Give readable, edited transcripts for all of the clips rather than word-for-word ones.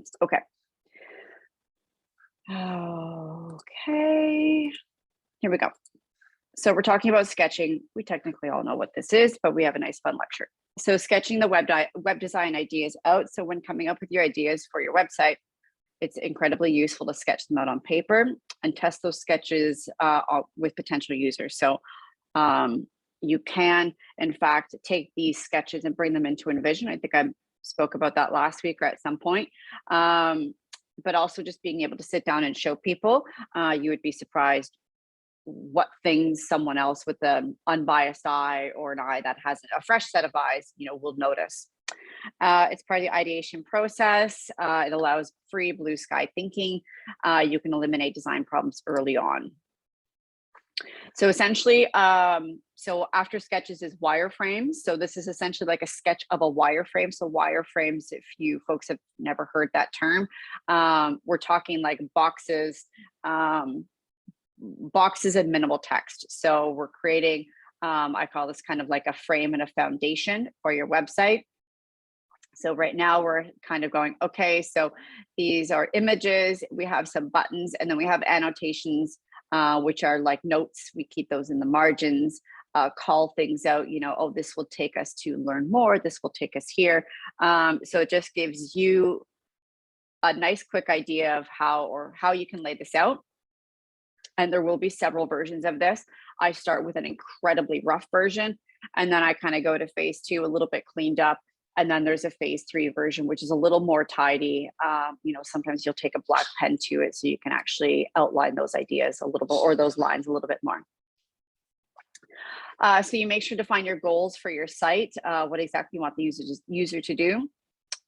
solutions. Okay. Okay, here we go. So we're talking about sketching. We technically all know what this is, but we have a nice fun lecture. So sketching the web design ideas out. So when coming up with your ideas for your website, it's incredibly useful to sketch them out on paper and test those sketches with potential users. So you can, in fact, take these sketches and bring them into InVision. I think I spoke about that last week or at some point. But also just being able to sit down and show people, you would be surprised what things someone else with an unbiased eye or an eye that has a fresh set of eyes, will notice. It's part of the ideation process. It allows free blue sky thinking. You can eliminate design problems early on. So essentially, so after sketches is wireframes. So this is essentially like a sketch of a wireframe. So wireframes, if you folks have never heard that term, we're talking like boxes and minimal text. So we're creating, I call this kind of like a frame and a foundation for your website. So right now we're kind of going, okay, so these are images, we have some buttons, and then we have annotations, which are like notes. We keep those in the margins, call things out, oh, this will take us to learn more. This will take us here. So it just gives you a nice quick idea of how you can lay this out. And there will be several versions of this. I start with an incredibly rough version, and then I kind of go to phase 2, a little bit cleaned up. And then there's a phase 3 version, which is a little more tidy. Sometimes you'll take a black pen to it so you can actually outline those ideas a little bit, or those lines a little bit more. So you make sure to find your goals for your site, what exactly you want the user to do.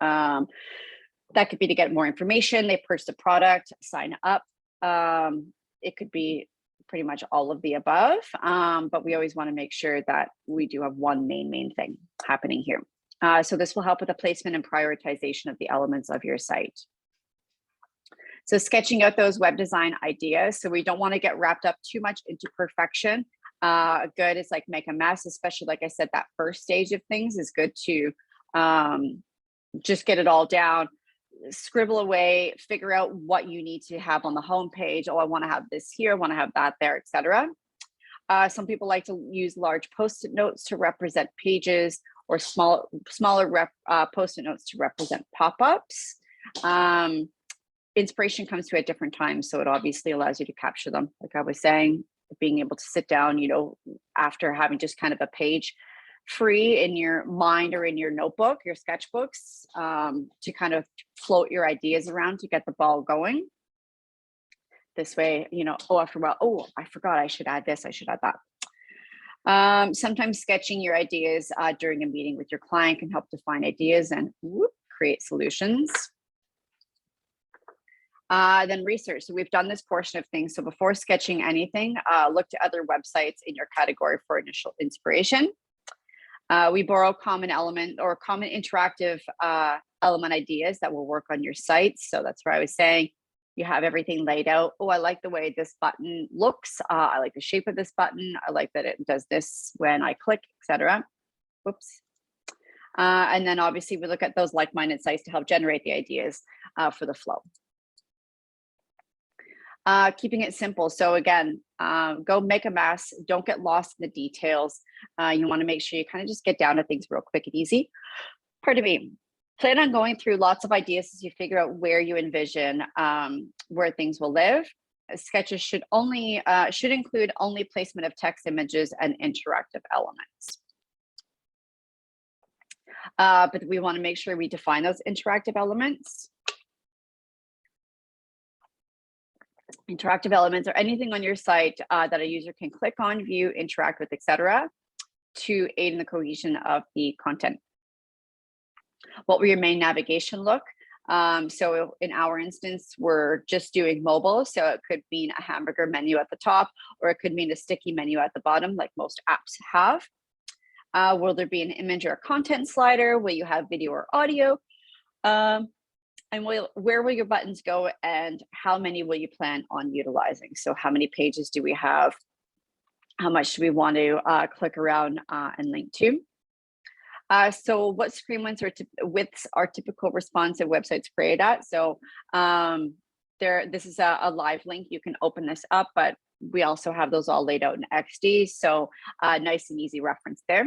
That could be to get more information, they purchase a product, sign up. It could be pretty much all of the above, but we always want to make sure that we do have one main thing happening here. So this will help with the placement and prioritization of the elements of your site. So sketching out those web design ideas. So we don't want to get wrapped up too much into perfection. Good is like make a mess, especially like I said, that first stage of things is good to just get it all down, scribble away, figure out what you need to have on the home page. Oh, I want to have this here, I want to have that there, etc. Some people like to use large post-it notes to represent pages, or smaller post-it notes to represent pop-ups. Inspiration comes to at different times, so it obviously allows you to capture them. Like I was saying, being able to sit down, after having just kind of a page free in your mind or in your notebook, your sketchbooks, to kind of float your ideas around to get the ball going. This way, after a while, oh, I forgot I should add this, I should add that. Sometimes sketching your ideas during a meeting with your client can help define ideas and create solutions. Then research. So we've done this portion of things. So before sketching anything, look to other websites in your category for initial inspiration. We borrow common element or common interactive element ideas that will work on your site. So that's where I was saying, you have everything laid out. Oh, I like the way this button looks. I like the shape of this button. I like that it does this when I click, etc. Whoops. And then obviously we look at those like-minded sites to help generate the ideas for the flow. Keeping it simple. So again, go make a mess. Don't get lost in the details. You want to make sure you kind of just get down to things real quick and easy. Pardon me. Plan on going through lots of ideas as you figure out where you envision where things will live. Sketches should include only placement of text, images, and interactive elements. But we want to make sure we define those interactive elements. Interactive elements are anything on your site that a user can click on, view, interact with, etc., to aid in the cohesion of the content. What will your main navigation look? So in our instance, we're just doing mobile. So it could mean a hamburger menu at the top, or it could mean a sticky menu at the bottom, like most apps have. Will there be an image or a content slider? Will you have video or audio? And where will your buttons go, and how many will you plan on utilizing? So how many pages do we have? How much do we want to click around and link to? So what screen widths are typical responsive websites created at? So this is a live link. You can open this up, but we also have those all laid out in XD. So nice and easy reference there.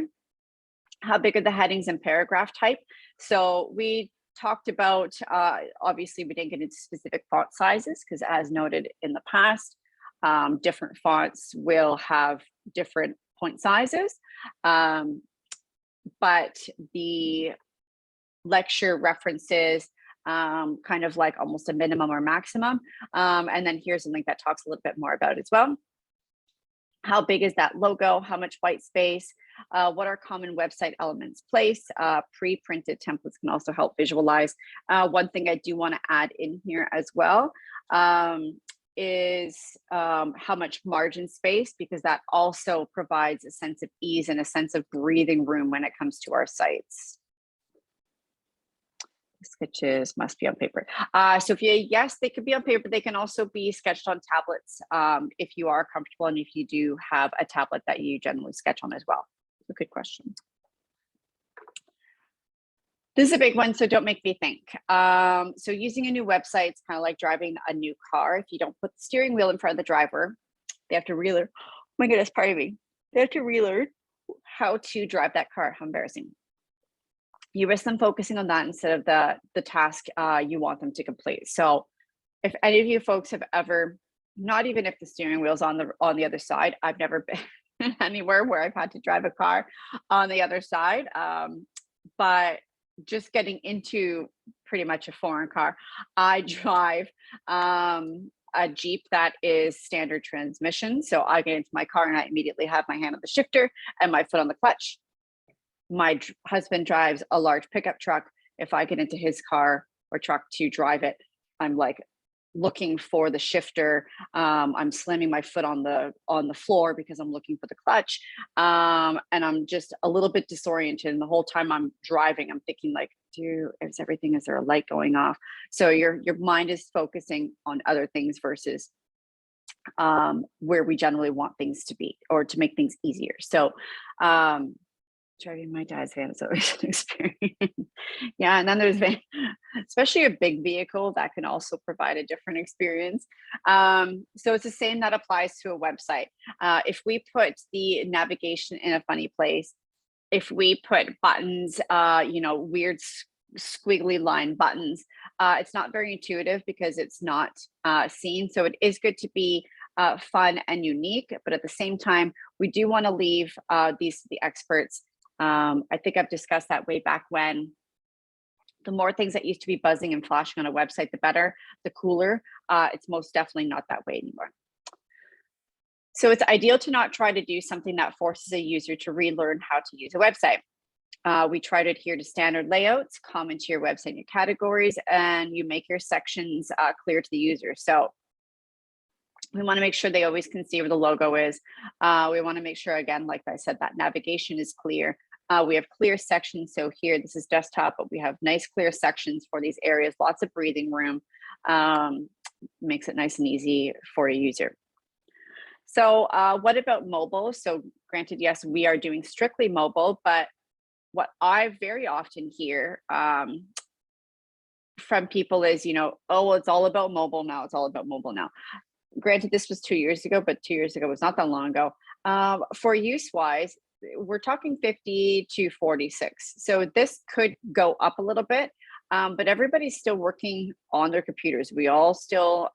How big are the headings and paragraph type? So we talked about, obviously we didn't get into specific font sizes because as noted in the past, different fonts will have different point sizes. But the lecture references kind of like almost a minimum or maximum. And then here's a link that talks a little bit more about it as well. How big is that logo? How much white space? What are common website elements placed? Pre-printed templates can also help visualize. One thing I do want to add in here as well is how much margin space, because that also provides a sense of ease and a sense of breathing room when it comes to our sites. Sketches must be on paper. So yes, they could be on paper. They can also be sketched on tablets if you are comfortable and if you do have a tablet that you generally sketch on as well. So good question. This is a big one, so don't make me think. So using a new website, it's kind of like driving a new car. If you don't put the steering wheel in front of the driver, they have to relearn. Oh my goodness, pardon me. They have to relearn how to drive that car. How embarrassing. You risk them focusing on that instead of the task you want them to complete. So if any of you folks have ever, not even if the steering wheel's on the other side, I've never been anywhere where I've had to drive a car on the other side, but just getting into pretty much a foreign car. I drive a Jeep that is standard transmission. So I get into my car and I immediately have my hand on the shifter and my foot on the clutch. My husband drives a large pickup truck. If I get into his car or truck to drive it, I'm like looking for the shifter. I'm slamming my foot on the floor because I'm looking for the clutch. And I'm just a little bit disoriented. And the whole time I'm driving, I'm thinking like, is there a light going off? So your mind is focusing on other things versus where we generally want things to be or to make things easier. So driving my dad's van is always an experience. Yeah, and then there's especially a big vehicle that can also provide a different experience. So it's the same that applies to a website. If we put the navigation in a funny place, if we put buttons, weird squiggly line buttons, it's not very intuitive because it's not seen. So it is good to be fun and unique, but at the same time, we do want to leave these to the experts. I think I've discussed that way back when. The more things that used to be buzzing and flashing on a website, the better, the cooler. It's most definitely not that way anymore. So it's ideal to not try to do something that forces a user to relearn how to use a website. We try to adhere to standard layouts, comment to your website and your categories, and you make your sections clear to the user. So we want to make sure they always can see where the logo is. We want to make sure, again, like I said, that navigation is clear. We have clear sections. So here, this is desktop, but we have nice clear sections for these areas, lots of breathing room, makes it nice and easy for a user. So what about mobile? So granted, yes, we are doing strictly mobile, but what I very often hear from people is, oh, it's all about mobile now. It's all about mobile now. Granted, this was 2 years ago, but 2 years ago was not that long ago. For use-wise, we're talking 50 to 46. So this could go up a little bit, but everybody's still working on their computers. We all still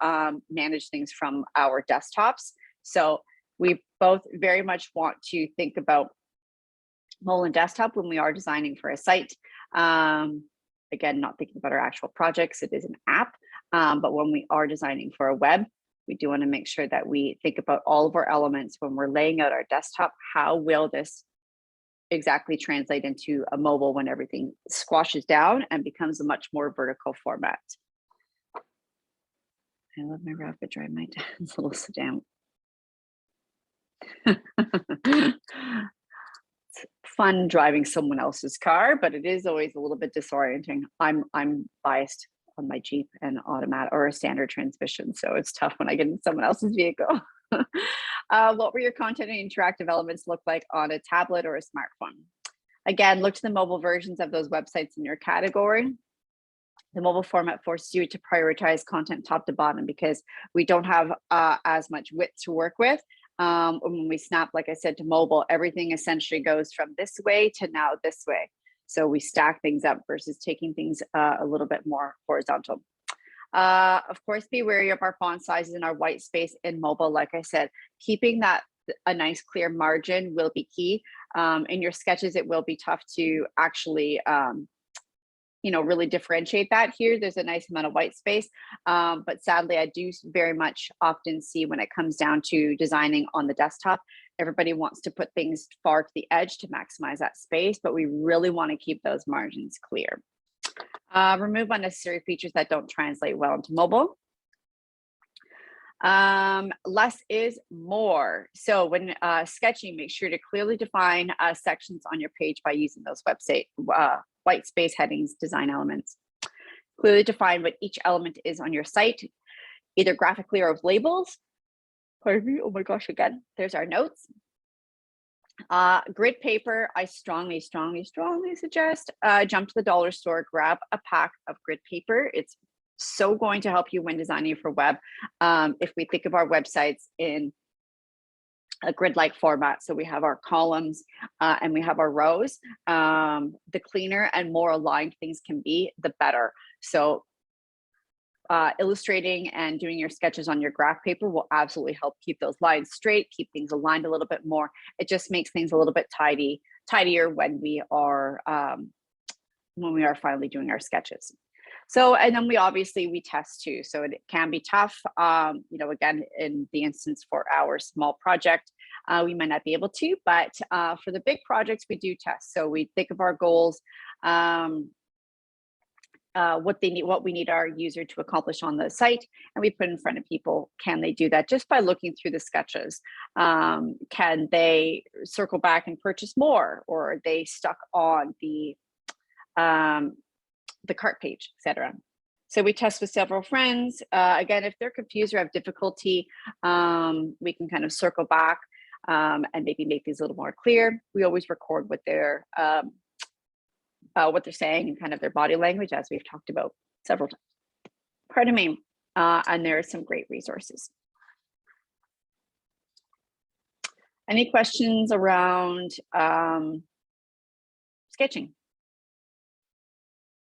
manage things from our desktops. So we both very much want to think about mobile and desktop when we are designing for a site. Again, not thinking about our actual projects, it is an app, but when we are designing for a web, we do want to make sure that we think about all of our elements when we're laying out our desktop. How will this exactly translate into a mobile when everything squashes down and becomes a much more vertical format? I love my rapid drive, my dad's little sedan. It's fun driving someone else's car, but it is always a little bit disorienting. I'm biased on my Jeep and automatic or a standard transmission, so it's tough when I get in someone else's vehicle. What were your content and interactive elements look like on a tablet or a smartphone? Again, look to the mobile versions of those websites in your category. The mobile format forces you to prioritize content top to bottom because we don't have as much width to work with. When we snap, like I said, to mobile, everything essentially goes from this way to now this way. So we stack things up versus taking things a little bit more horizontal. Of course, be wary of our font sizes and our white space in mobile. Like I said, keeping that a nice clear margin will be key. In your sketches, it will be tough to actually really differentiate that. Here there's a nice amount of white space, but sadly I do very much often see when it comes down to designing on the desktop, everybody wants to put things far to the edge to maximize that space, but we really want to keep those margins clear. Remove unnecessary features that don't translate well into mobile. Less is more. So when sketching, make sure to clearly define sections on your page by using those website white space headings, design elements. Clearly define what each element is on your site, either graphically or with labels. Pardon me, oh my gosh, again, there's our notes. Grid paper, I strongly suggest jump to the dollar store, grab a pack of grid paper. It's so going to help you when designing for web. If we think of our websites in a grid-like format, so we have our columns and we have our rows, the cleaner and more aligned things can be, the better. So illustrating and doing your sketches on your graph paper will absolutely help keep those lines straight, keep things aligned a little bit more. It just makes things a little bit tidier when we are finally doing our sketches. So, and then we test too. So it can be tough. Again, in the instance for our small project, we might not be able to, but for the big projects, we do test. So we think of our goals, what we need our user to accomplish on the site, and we put in front of people, can they do that just by looking through the sketches? Can they circle back and purchase more, or are they stuck on the cart page, etc. So we test with several friends. Again, if they're confused or have difficulty, we can kind of circle back and maybe make these a little more clear. We always record what they're saying and kind of their body language, as we've talked about several times. Pardon me. And there are some great resources. Any questions around sketching?